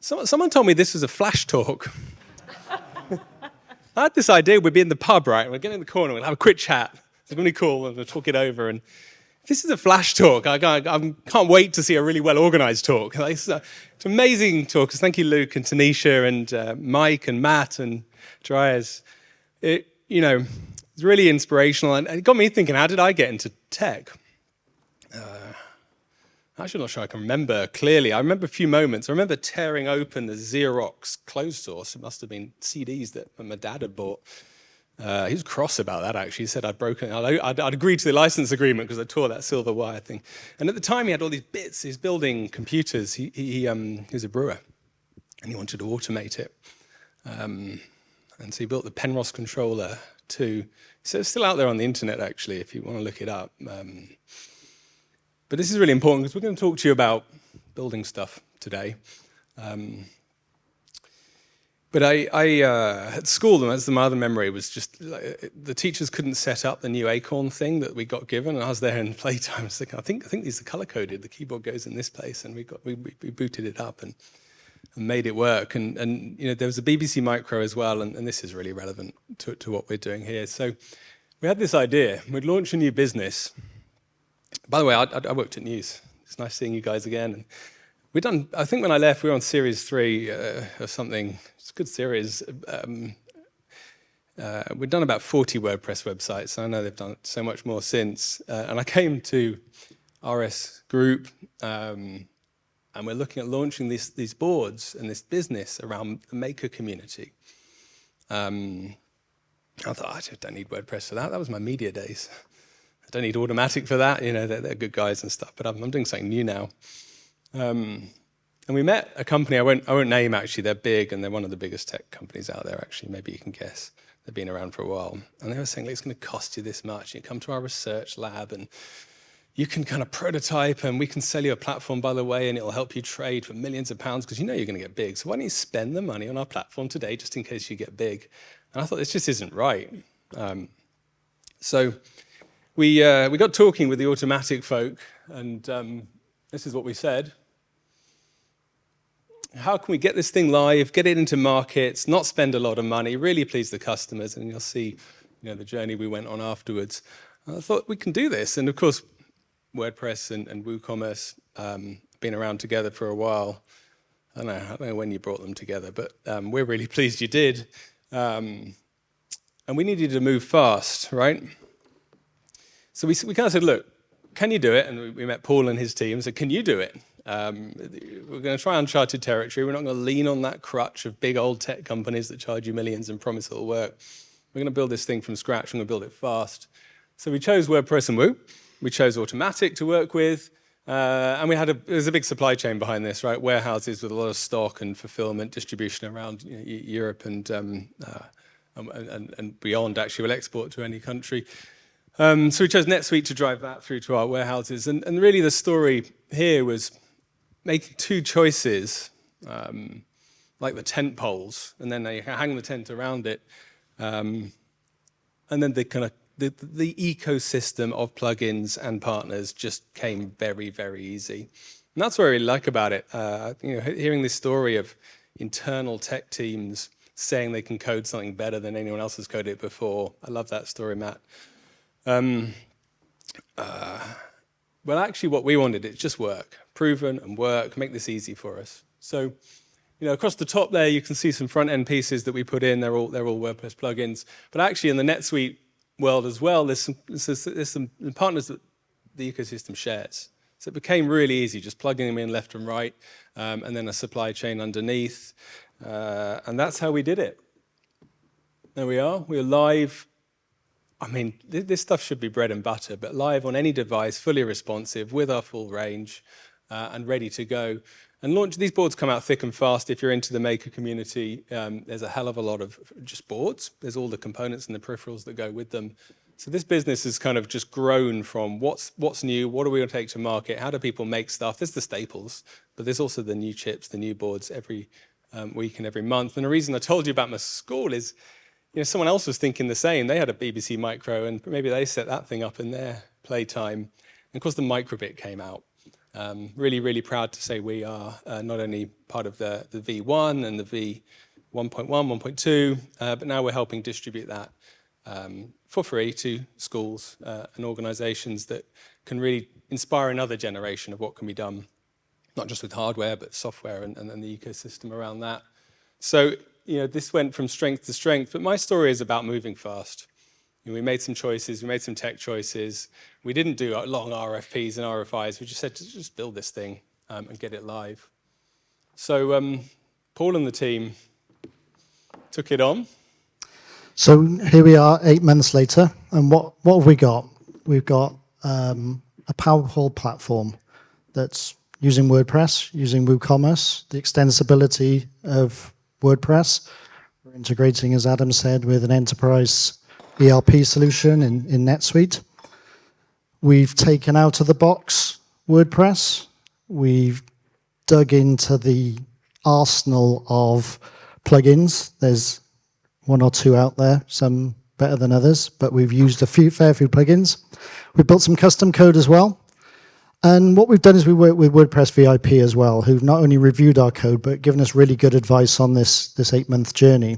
Someone told me this was a flash talk. I had this idea, we'd be in the pub, right? We'd get in the corner, we'll have a quick chat. It's going to be cool, and we'll talk it over. And this is a flash talk. I can't wait to see a really well-organized talk. It's an amazing talk. Thank you, Luke and Tanisha and Mike and Matt and Dryas. It's really inspirational, and it got me thinking, how did I get into tech? Actually, I'm not sure I can remember clearly. I remember a few moments. I remember tearing open the Xerox closed source. It must have been CDs that my dad had bought. He was cross about that, actually. He said I'd broken, I'd agreed to the license agreement because I tore that silver wire thing. And at the time, he had all these bits. He was building computers. He was a brewer, and he wanted to automate it. And so he built the Penrose controller too. So it's still out there on the internet, actually, if you want to look it up. But this is really important because we're going to talk to you about building stuff today. But at school, that's my other memory, was just the teachers couldn't set up the new Acorn thing that we got given. And I was there in playtime thinking, I think these are color-coded. The keyboard goes in this place. And we booted it up and made it work. And there was a BBC Micro as well. And this is really relevant to what we're doing here. So we had this idea. We'd launch a new business. By the way, I worked at News. It's nice seeing you guys again. And we'd done, I think when I left, we were on series 3 or something. It's a good series. We'd done about 40 WordPress websites. I know they've done so much more since. And I came to RS Group, and we're looking at launching these boards and this business around the maker community. I thought, I just don't need WordPress for that. That was my media days. I don't need Automatic for that. They're good guys and stuff, but I'm doing something new now. And we met a company, I won't name actually, they're big and they're one of the biggest tech companies out there actually, maybe you can guess. They've been around for a while. And they were saying, it's going to cost you this much. You come to our research lab and you can kind of prototype and we can sell you a platform, by the way, and it'll help you trade for millions of pounds because you know you're going to get big. So why don't you spend the money on our platform today just in case you get big? And I thought, this just isn't right. So we got talking with the Automatic folk, and this is what we said. How can we get this thing live, get it into markets, not spend a lot of money, really please the customers? And you'll see the journey we went on afterwards. And I thought, we can do this. And of course, WordPress and WooCommerce been around together for a while. I don't know when you brought them together, but we're really pleased you did. And we needed to move fast, right? So we kind of said, look, can you do it? And we met Paul and his team and said, can you do it? We're going to try uncharted territory. We're not going to lean on that crutch of big old tech companies that charge you millions and promise it'll work. We're going to build this thing from scratch. We're going to build it fast. So we chose WordPress and Woo. We chose Automatic to work with. And there's a big supply chain behind this, right? Warehouses with a lot of stock and fulfillment, distribution around Europe and beyond, actually. We'll export to any country. So we chose NetSuite to drive that through to our warehouses. And really the story here was making two choices, like the tent poles, and then they hang the tent around it. And then the ecosystem of plugins and partners just came very, very easy. And that's what I really like about it. Hearing this story of internal tech teams saying they can code something better than anyone else has coded it before. I love that story, Matt. Well, actually, what we wanted, it just work, proven and work, make this easy for us. So, across the top there, you can see some front-end pieces that we put in. They're all WordPress plugins. But actually, in the NetSuite world as well, there's some partners that the ecosystem shares. So it became really easy, just plugging them in left and right, and then a supply chain underneath. And that's how we did it. There we are. We're live. I mean, this stuff should be bread and butter, but live on any device, fully responsive, with our full range, and ready to go. And launch, these boards come out thick and fast. If you're into the maker community, there's a hell of a lot of just boards. There's all the components and the peripherals that go with them. So this business has kind of just grown from what's new, what are we going to take to market, how do people make stuff? There's the staples, but there's also the new chips, the new boards every week and every month. And the reason I told you about my school is, someone else was thinking the same. They had a BBC Micro, and maybe they set that thing up in their playtime. And of course, the microbit came out. Really, really proud to say we are not only part of the V1 and the V1.1, 1.2, but now we're helping distribute that for free to schools and organisations that can really inspire another generation of what can be done, not just with hardware, but software and the ecosystem around that. So, this went from strength to strength, but my story is about moving fast. We made some choices, we made some tech choices. We didn't do long RFPs and RFIs. We just said, just build this thing and get it live. So Paul and the team took it on. So here we are 8 months later, and what have we got? We've got a powerful platform that's using WordPress, using WooCommerce, the extensibility of WordPress. We're integrating, as Adam said, with an enterprise ERP solution in NetSuite. We've taken out of the box WordPress. We've dug into the arsenal of plugins. There's one or two out there, some better than others, but we've used fair few plugins. We've built some custom code as well. And what we've done is we worked with WordPress VIP as well, who've not only reviewed our code, but given us really good advice on this 8-month journey.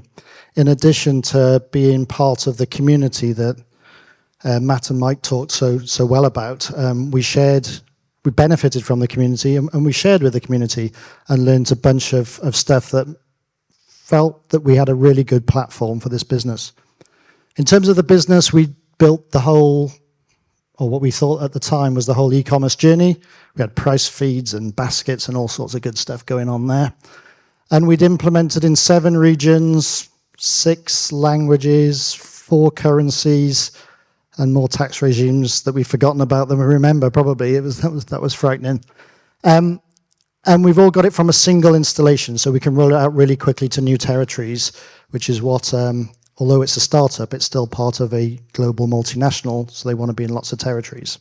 In addition to being part of the community that Matt and Mike talked so well about, we benefited from the community and we shared with the community and learned a bunch of stuff that felt that we had a really good platform for this business. In terms of the business, we built the whole, or what we thought at the time was the whole e-commerce journey. We had price feeds and baskets and all sorts of good stuff going on there. And we'd implemented in 7 regions, 6 languages, 4 currencies, and more tax regimes that we've forgotten about than we remember, probably. That was frightening. And we've all got it from a single installation, so we can roll it out really quickly to new territories, which is what, although it's a startup, it's still part of a global multinational, so they want to be in lots of territories.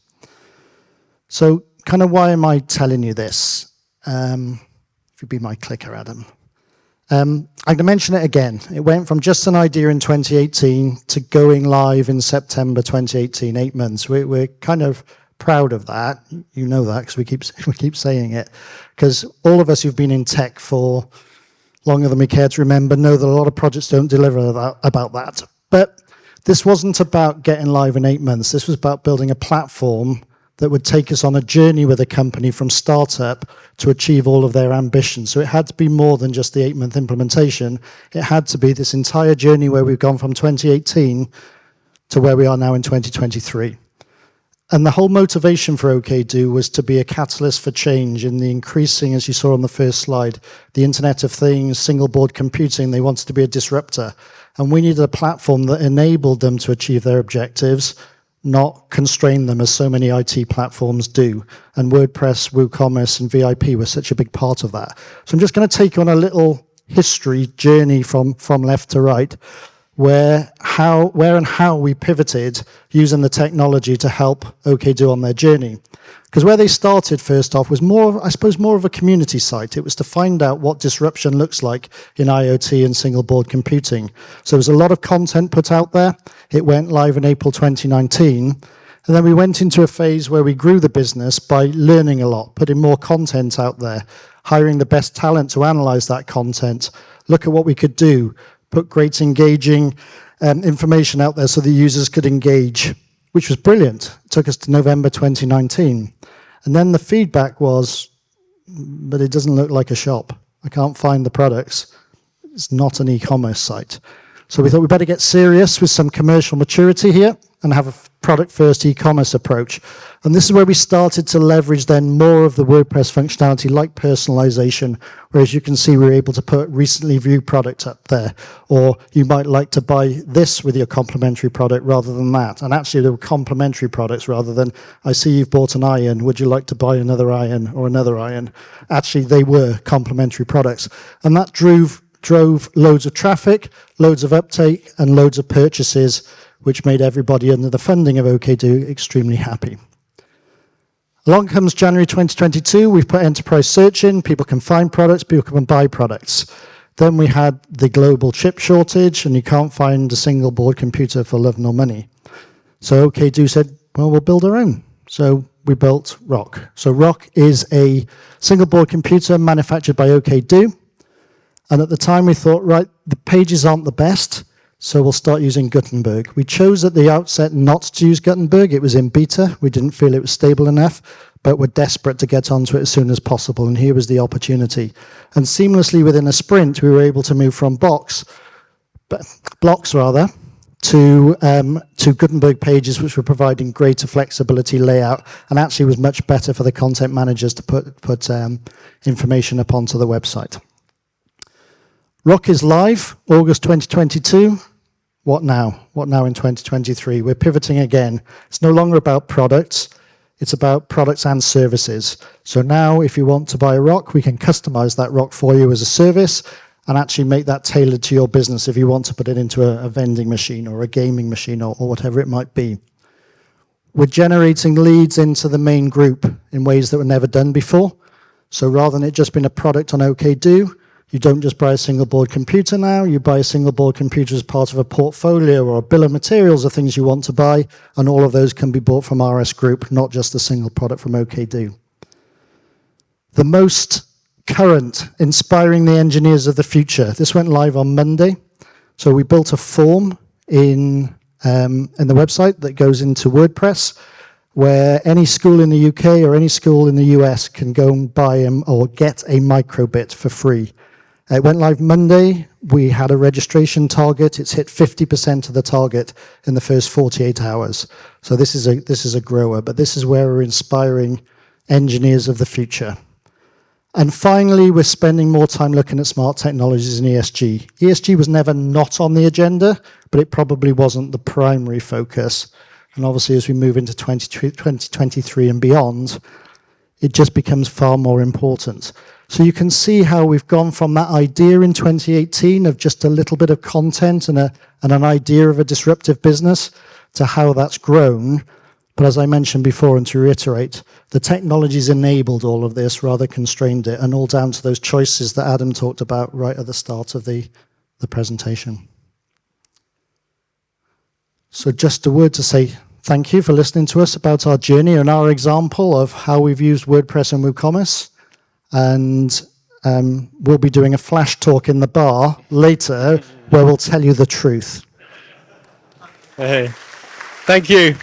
So kind of why am I telling you this? If you'd be my clicker, Adam. I'm going to mention it again. It went from just an idea in 2018 to going live in September 2018, 8 months. We're kind of proud of that. You know that because we keep saying it. Because all of us who've been in tech for longer than we care to remember know that a lot of projects don't deliver about that. But this wasn't about getting live in 8 months. This was about building a platform that would take us on a journey with a company from startup to achieve all of their ambitions. So it had to be more than just the 8-month implementation. It had to be this entire journey where we've gone from 2018 to where we are now in 2023. And the whole motivation for OKDo was to be a catalyst for change in the increasing, as you saw on the first slide, the Internet of Things, single board computing. They wanted to be a disruptor. And we needed a platform that enabled them to achieve their objectives, not constrain them as so many IT platforms do. And WordPress, WooCommerce, and VIP were such a big part of that. So I'm just going to take you on a little history journey from left to right, where and how we pivoted using the technology to help OKDo on their journey. Because where they started first off was more of a community site. It was to find out what disruption looks like in IoT and single board computing. So there was a lot of content put out there. It went live in April 2019. And then we went into a phase where we grew the business by learning a lot, putting more content out there, hiring the best talent to analyze that content, look at what we could do, put great engaging information out there so the users could engage, which was brilliant. It took us to November 2019. And then the feedback was, but it doesn't look like a shop. I can't find the products. It's not an e-commerce site. So we thought we'd better get serious with some commercial maturity here and have a product-first e-commerce approach. And this is where we started to leverage then more of the WordPress functionality like personalization, where as you can see, we're able to put recently viewed product up there, or you might like to buy this with your complementary product rather than that. And actually, they were complementary products rather than, I see you've bought an iron, would you like to buy another iron or another iron? Actually, they were complementary products. And that drove loads of traffic, loads of uptake, and loads of purchases, which made everybody under the funding of OKDo extremely happy. Along comes January 2022, we've put enterprise search in, people can find products, people can buy products. Then we had the global chip shortage, and you can't find a single board computer for love nor money. So OKDo said, well, we'll build our own. So we built Rock. So Rock is a single board computer manufactured by OKdo. And at the time we thought, right, the pages aren't the best, so we'll start using Gutenberg. We chose at the outset not to use Gutenberg. It was in beta. We didn't feel it was stable enough, but we're desperate to get onto it as soon as possible. And here was the opportunity. And seamlessly within a sprint, we were able to move from blocks to Gutenberg pages, which were providing greater flexibility layout, and actually was much better for the content managers to put information up onto the website. Rock is live, August 2022. What now? What now in 2023? We're pivoting again. It's no longer about products. It's about products and services. So now if you want to buy a Rock, we can customize that Rock for you as a service and actually make that tailored to your business if you want to put it into a vending machine or a gaming machine or whatever it might be. We're generating leads into the main group in ways that were never done before. So rather than it just being a product on OKdo, you don't just buy a single board computer now, you buy a single board computer as part of a portfolio or a bill of materials of things you want to buy, and all of those can be bought from RS Group, not just a single product from OKdo. The most current, inspiring the engineers of the future. This went live on Monday. So we built a form in the website that goes into WordPress, where any school in the UK or any school in the US can go and buy or get a microbit for free. It went live Monday. We had a registration target. It's hit 50% of the target in the first 48 hours. So this is a grower, but this is where we're inspiring engineers of the future. And finally, we're spending more time looking at smart technologies and ESG. ESG was never not on the agenda, but it probably wasn't the primary focus. And obviously, as we move into 2023 and beyond, it just becomes far more important. So you can see how we've gone from that idea in 2018 of just a little bit of content and an idea of a disruptive business to how that's grown. But as I mentioned before, and to reiterate, the technology's enabled all of this, rather constrained it, and all down to those choices that Adam talked about right at the start of the presentation. So just a word to say thank you for listening to us about our journey and our example of how we've used WordPress and WooCommerce. And we'll be doing a flash talk in the bar later where we'll tell you the truth. Hey, thank you.